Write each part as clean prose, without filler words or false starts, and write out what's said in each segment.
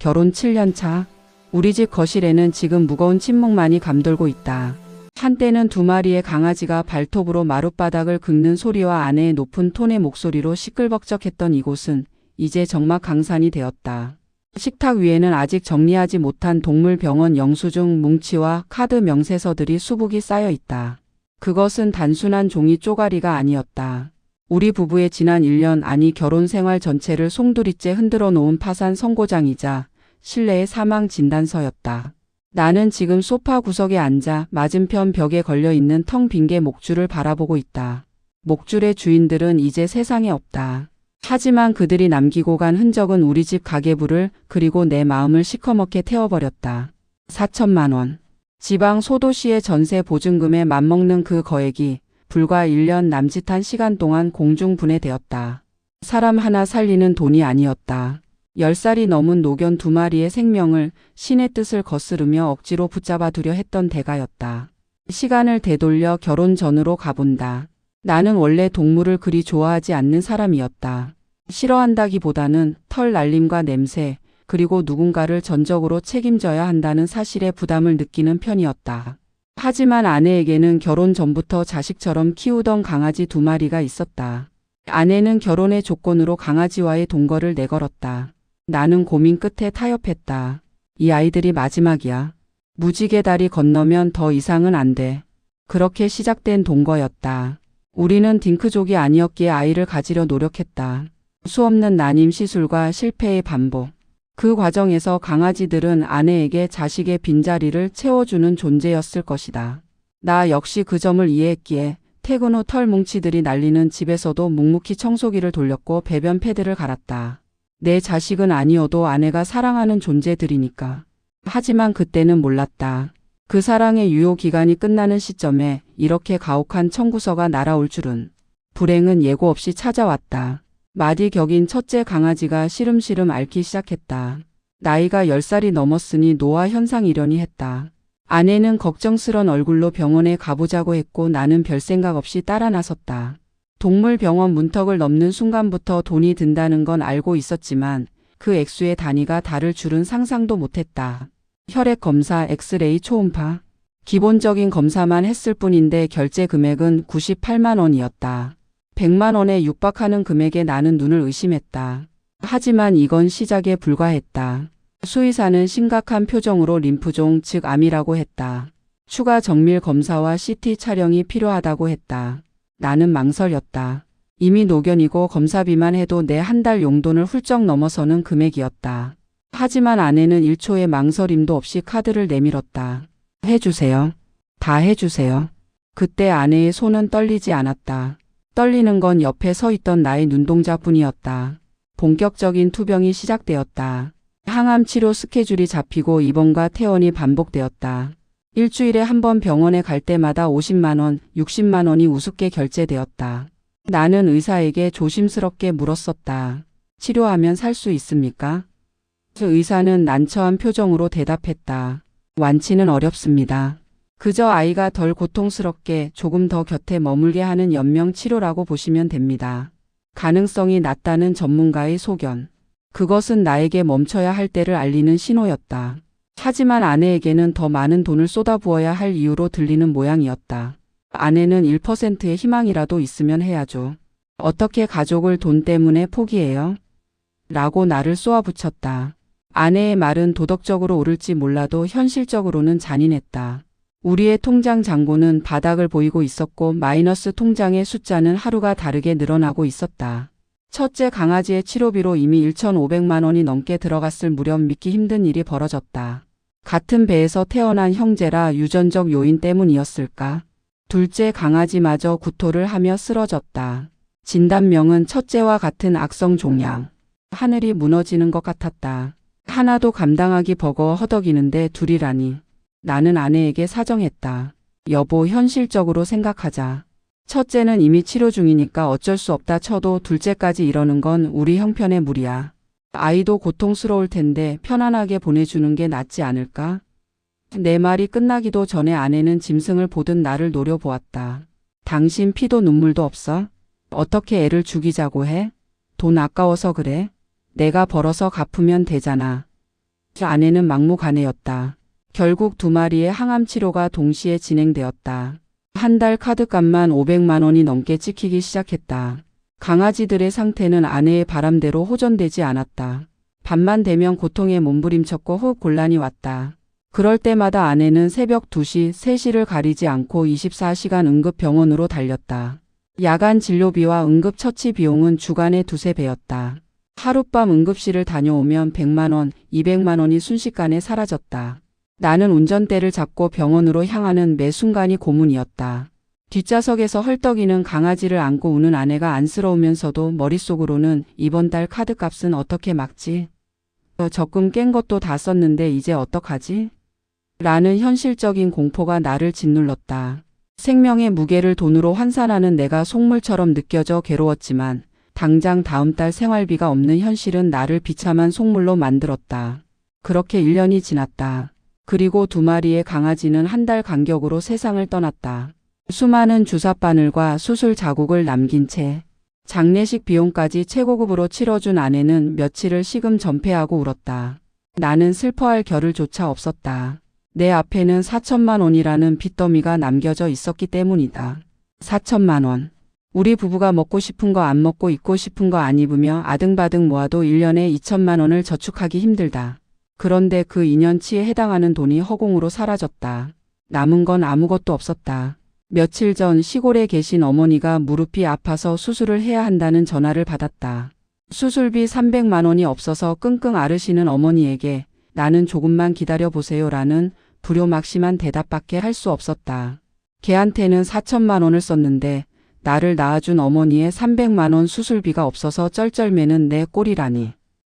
결혼 7년 차. 우리 집 거실에는 지금 무거운 침묵만이 감돌고 있다. 한때는 두 마리의 강아지가 발톱으로 마룻바닥을 긁는 소리와 아내의 높은 톤의 목소리로 시끌벅적했던 이곳은 이제 적막 강산이 되었다. 식탁 위에는 아직 정리하지 못한 동물병원 영수증 뭉치와 카드 명세서들이 수북이 쌓여 있다. 그것은 단순한 종이 쪼가리가 아니었다. 우리 부부의 지난 1년 아니 결혼 생활 전체를 송두리째 흔들어 놓은 파산 선고장이자 신뢰의 사망 진단서였다. 나는 지금 소파 구석에 앉아 맞은편 벽에 걸려있는 텅 빈 개 목줄을 바라보고 있다. 목줄의 주인들은 이제 세상에 없다. 하지만 그들이 남기고 간 흔적은 우리 집 가계부를 그리고 내 마음을 시커멓게 태워버렸다. 4천만 원. 지방 소도시의 전세 보증금에 맞먹는 그 거액이 불과 1년 남짓한 시간 동안 공중분해되었다. 사람 하나 살리는 돈이 아니었다. 10살이 넘은 노견 2마리의 생명을 신의 뜻을 거스르며 억지로 붙잡아 두려 했던 대가였다. 시간을 되돌려 결혼 전으로 가본다. 나는 원래 동물을 그리 좋아하지 않는 사람이었다. 싫어한다기보다는 털 날림과 냄새, 그리고 누군가를 전적으로 책임져야 한다는 사실에 부담을 느끼는 편이었다. 하지만 아내에게는 결혼 전부터 자식처럼 키우던 강아지 2마리가 있었다. 아내는 결혼의 조건으로 강아지와의 동거를 내걸었다. 나는 고민 끝에 타협했다. 이 아이들이 마지막이야. 무지개 다리 건너면 더 이상은 안 돼. 그렇게 시작된 동거였다. 우리는 딩크족이 아니었기에 아이를 가지려 노력했다. 수없는 난임 시술과 실패의 반복. 그 과정에서 강아지들은 아내에게 자식의 빈자리를 채워주는 존재였을 것이다. 나 역시 그 점을 이해했기에 퇴근 후 털 뭉치들이 날리는 집에서도 묵묵히 청소기를 돌렸고 배변 패드를 갈았다. 내 자식은 아니어도 아내가 사랑하는 존재들이니까. 하지만 그때는 몰랐다. 그 사랑의 유효 기간이 끝나는 시점에 이렇게 가혹한 청구서가 날아올 줄은. 불행은 예고 없이 찾아왔다. 마디 격인 첫째 강아지가 시름시름 앓기 시작했다. 나이가 10살이 넘었으니 노화 현상이려니 했다. 아내는 걱정스런 얼굴로 병원에 가보자고 했고 나는 별 생각 없이 따라 나섰다. 동물병원 문턱을 넘는 순간부터 돈이 든다는 건 알고 있었지만 그 액수의 단위가 다를 줄은 상상도 못했다. 혈액 검사, 엑스레이, 초음파. 기본적인 검사만 했을 뿐인데 결제 금액은 98만 원이었다. 100만 원에 육박하는 금액에 나는 눈을 의심했다. 하지만 이건 시작에 불과했다. 수의사는 심각한 표정으로 림프종 즉 암이라고 했다. 추가 정밀 검사와 CT 촬영이 필요하다고 했다. 나는 망설였다. 이미 노견이고 검사비만 해도 내 한 달 용돈을 훌쩍 넘어서는 금액이었다. 하지만 아내는 1초의 망설임도 없이 카드를 내밀었다. 해주세요. 다 해주세요. 그때 아내의 손은 떨리지 않았다. 떨리는 건 옆에 서 있던 나의 눈동자뿐이었다. 본격적인 투병이 시작되었다. 항암 치료 스케줄이 잡히고 입원과 퇴원이 반복되었다. 일주일에 한 번 병원에 갈 때마다 50만 원, 60만 원이 우습게 결제되었다. 나는 의사에게 조심스럽게 물었었다. 치료하면 살 수 있습니까? 의사는 난처한 표정으로 대답했다. 완치는 어렵습니다. 그저 아이가 덜 고통스럽게 조금 더 곁에 머물게 하는 연명 치료라고 보시면 됩니다. 가능성이 낮다는 전문가의 소견. 그것은 나에게 멈춰야 할 때를 알리는 신호였다. 하지만 아내에게는 더 많은 돈을 쏟아부어야 할 이유로 들리는 모양이었다. 아내는 1%의 희망이라도 있으면 해야죠. 어떻게 가족을 돈 때문에 포기해요? 라고 나를 쏘아붙였다. 아내의 말은 도덕적으로 옳을지 몰라도 현실적으로는 잔인했다. 우리의 통장 잔고는 바닥을 보이고 있었고 마이너스 통장의 숫자는 하루가 다르게 늘어나고 있었다. 첫째 강아지의 치료비로 이미 1,500만 원이 넘게 들어갔을 무렵 믿기 힘든 일이 벌어졌다. 같은 배에서 태어난 형제라 유전적 요인 때문이었을까? 둘째 강아지마저 구토를 하며 쓰러졌다. 진단명은 첫째와 같은 악성 종양. 하늘이 무너지는 것 같았다. 하나도 감당하기 버거워 허덕이는데 둘이라니. 나는 아내에게 사정했다. 여보, 현실적으로 생각하자. 첫째는 이미 치료 중이니까 어쩔 수 없다 쳐도 둘째까지 이러는 건 우리 형편의 무리야. 아이도 고통스러울 텐데 편안하게 보내주는 게 낫지 않을까? 내 말이 끝나기도 전에 아내는 짐승을 보듯 나를 노려보았다. 당신 피도 눈물도 없어? 어떻게 애를 죽이자고 해? 돈 아까워서 그래? 내가 벌어서 갚으면 되잖아. 아내는 막무가내였다. 결국 두 마리의 항암 치료가 동시에 진행되었다. 한 달 카드값만 500만 원이 넘게 찍히기 시작했다. 강아지들의 상태는 아내의 바람대로 호전되지 않았다. 밤만 되면 고통에 몸부림쳤고 호흡 곤란이 왔다. 그럴 때마다 아내는 새벽 2시, 3시를 가리지 않고 24시간 응급병원으로 달렸다. 야간 진료비와 응급처치 비용은 주간에 두세 배였다. 하룻밤 응급실을 다녀오면 100만 원, 200만 원이 순식간에 사라졌다. 나는 운전대를 잡고 병원으로 향하는 매 순간이 고문이었다. 뒷좌석에서 헐떡이는 강아지를 안고 우는 아내가 안쓰러우면서도 머릿속으로는 이번 달 카드값은 어떻게 막지? 적금 깬 것도 다 썼는데 이제 어떡하지? 라는 현실적인 공포가 나를 짓눌렀다. 생명의 무게를 돈으로 환산하는 내가 속물처럼 느껴져 괴로웠지만 당장 다음 달 생활비가 없는 현실은 나를 비참한 속물로 만들었다. 그렇게 1년이 지났다. 그리고 두 마리의 강아지는 한 달 간격으로 세상을 떠났다. 수많은 주사 바늘과 수술 자국을 남긴 채 장례식 비용까지 최고급으로 치러준 아내는 며칠을 시금전폐하고 울었다. 나는 슬퍼할 겨를조차 없었다. 내 앞에는 4천만 원이라는 빚더미가 남겨져 있었기 때문이다. 4천만 원. 우리 부부가 먹고 싶은 거 안 먹고 입고 싶은 거 안 입으며 아등바등 모아도 1년에 2천만 원을 저축하기 힘들다. 그런데 그 2년치에 해당하는 돈이 허공으로 사라졌다. 남은 건 아무것도 없었다. 며칠 전 시골에 계신 어머니가 무릎이 아파서 수술을 해야 한다는 전화를 받았다. 수술비 300만 원이 없어서 끙끙 앓으시는 어머니에게 나는 조금만 기다려보세요라는 불효막심한 대답밖에 할 수 없었다. 걔한테는 4천만 원을 썼는데 나를 낳아준 어머니의 300만 원 수술비가 없어서 쩔쩔매는 내 꼴이라니.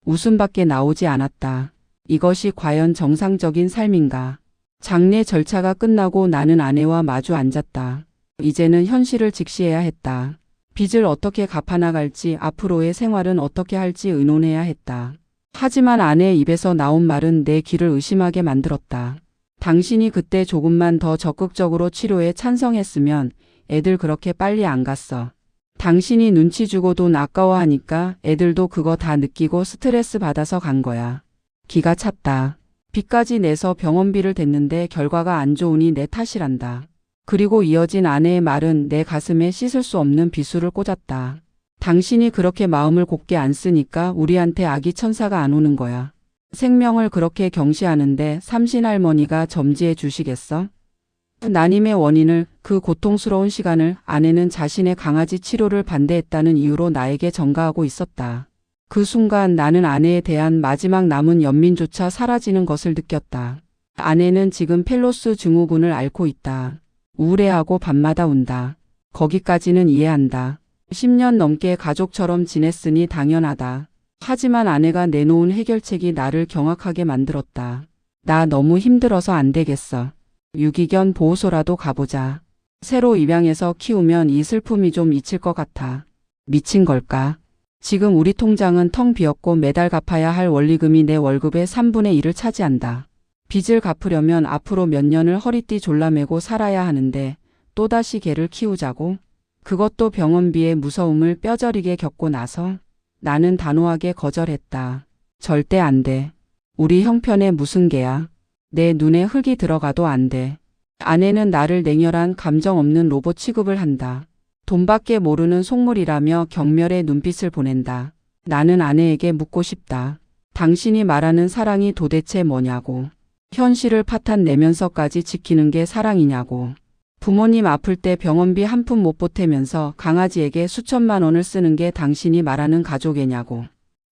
웃음밖에 나오지 않았다. 이것이 과연 정상적인 삶인가? 장례 절차가 끝나고 나는 아내와 마주 앉았다. 이제는 현실을 직시해야 했다. 빚을 어떻게 갚아나갈지 앞으로의 생활은 어떻게 할지 의논해야 했다. 하지만 아내의 입에서 나온 말은 내 귀를 의심하게 만들었다. 당신이 그때 조금만 더 적극적으로 치료에 찬성했으면 애들 그렇게 빨리 안 갔어. 당신이 눈치 주고 돈 아까워하니까 애들도 그거 다 느끼고 스트레스 받아서 간 거야. 기가 찼다. 빚까지 내서 병원비를 댔는데 결과가 안 좋으니 내 탓이란다. 그리고 이어진 아내의 말은 내 가슴에 씻을 수 없는 비수를 꽂았다. 당신이 그렇게 마음을 곱게 안 쓰니까 우리한테 아기 천사가 안 오는 거야. 생명을 그렇게 경시하는데 삼신할머니가 점지해 주시겠어? 난임의 원인을, 그 고통스러운 시간을 아내는 자신의 강아지 치료를 반대했다는 이유로 나에게 전가하고 있었다. 그 순간 나는 아내에 대한 마지막 남은 연민조차 사라지는 것을 느꼈다. 아내는 지금 펠로스 증후군을 앓고 있다. 우울해하고 밤마다 운다. 거기까지는 이해한다. 10년 넘게 가족처럼 지냈으니 당연하다. 하지만 아내가 내놓은 해결책이 나를 경악하게 만들었다. 나 너무 힘들어서 안 되겠어. 유기견 보호소라도 가보자. 새로 입양해서 키우면 이 슬픔이 좀 잊힐 것 같아. 미친 걸까? 지금 우리 통장은 텅 비었고 매달 갚아야 할 원리금이 내 월급의 3분의 1을 차지한다. 빚을 갚으려면 앞으로 몇 년을 허리띠 졸라매고 살아야 하는데 또다시 개를 키우자고? 그것도 병원비의 무서움을 뼈저리게 겪고 나서 나는 단호하게 거절했다. 절대 안 돼. 우리 형편에 무슨 개야. 내 눈에 흙이 들어가도 안 돼. 아내는 나를 냉혈한 감정 없는 로봇 취급을 한다. 돈밖에 모르는 속물이라며 경멸의 눈빛을 보낸다. 나는 아내에게 묻고 싶다. 당신이 말하는 사랑이 도대체 뭐냐고. 현실을 파탄내면서까지 지키는 게 사랑이냐고. 부모님 아플 때 병원비 한 푼 못 보태면서 강아지에게 수천만 원을 쓰는 게 당신이 말하는 가족애냐고.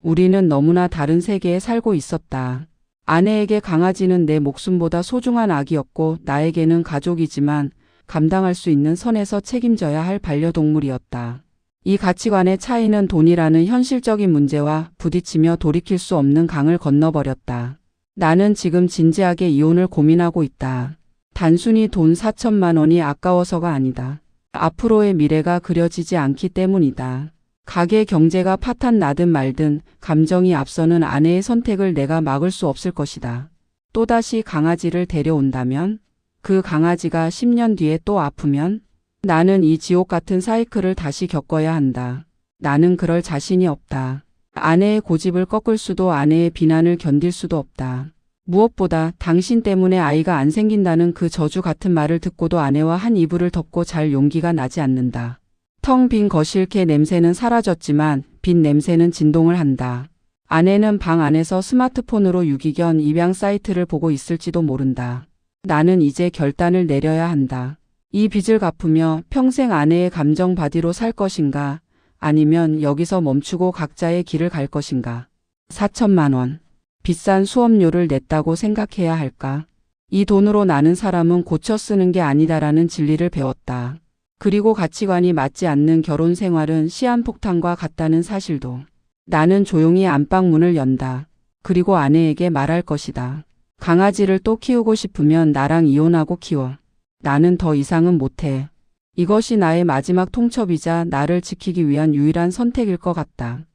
우리는 너무나 다른 세계에 살고 있었다. 아내에게 강아지는 내 목숨보다 소중한 아기였고 나에게는 가족이지만 감당할 수 있는 선에서 책임져야 할 반려동물이었다. 이 가치관의 차이는 돈이라는 현실적인 문제와 부딪히며 돌이킬 수 없는 강을 건너버렸다. 나는 지금 진지하게 이혼을 고민하고 있다. 단순히 돈 4천만 원이 아까워서가 아니다. 앞으로의 미래가 그려지지 않기 때문이다. 가게 경제가 파탄 나든 말든 감정이 앞서는 아내의 선택을 내가 막을 수 없을 것이다. 또다시 강아지를 데려온다면? 그 강아지가 10년 뒤에 또 아프면? 나는 이 지옥 같은 사이클을 다시 겪어야 한다. 나는 그럴 자신이 없다. 아내의 고집을 꺾을 수도 아내의 비난을 견딜 수도 없다. 무엇보다 당신 때문에 아이가 안 생긴다는 그 저주 같은 말을 듣고도 아내와 한 이불을 덮고 잘 용기가 나지 않는다. 텅 빈 거실개 냄새는 사라졌지만 빛 냄새는 진동을 한다. 아내는 방 안에서 스마트폰으로 유기견 입양 사이트를 보고 있을지도 모른다. 나는 이제 결단을 내려야 한다. 이 빚을 갚으며 평생 아내의 감정 바디로 살 것인가, 아니면 여기서 멈추고 각자의 길을 갈 것인가. 4천만 원. 비싼 수업료를 냈다고 생각해야 할까? 이 돈으로 나는 사람은 고쳐 쓰는 게 아니다라는 진리를 배웠다. 그리고 가치관이 맞지 않는 결혼 생활은 시한폭탄과 같다는 사실도. 나는 조용히 안방 문을 연다. 그리고 아내에게 말할 것이다. 강아지를 또 키우고 싶으면 나랑 이혼하고 키워. 나는 더 이상은 못해. 이것이 나의 마지막 통첩이자 나를 지키기 위한 유일한 선택일 것 같다.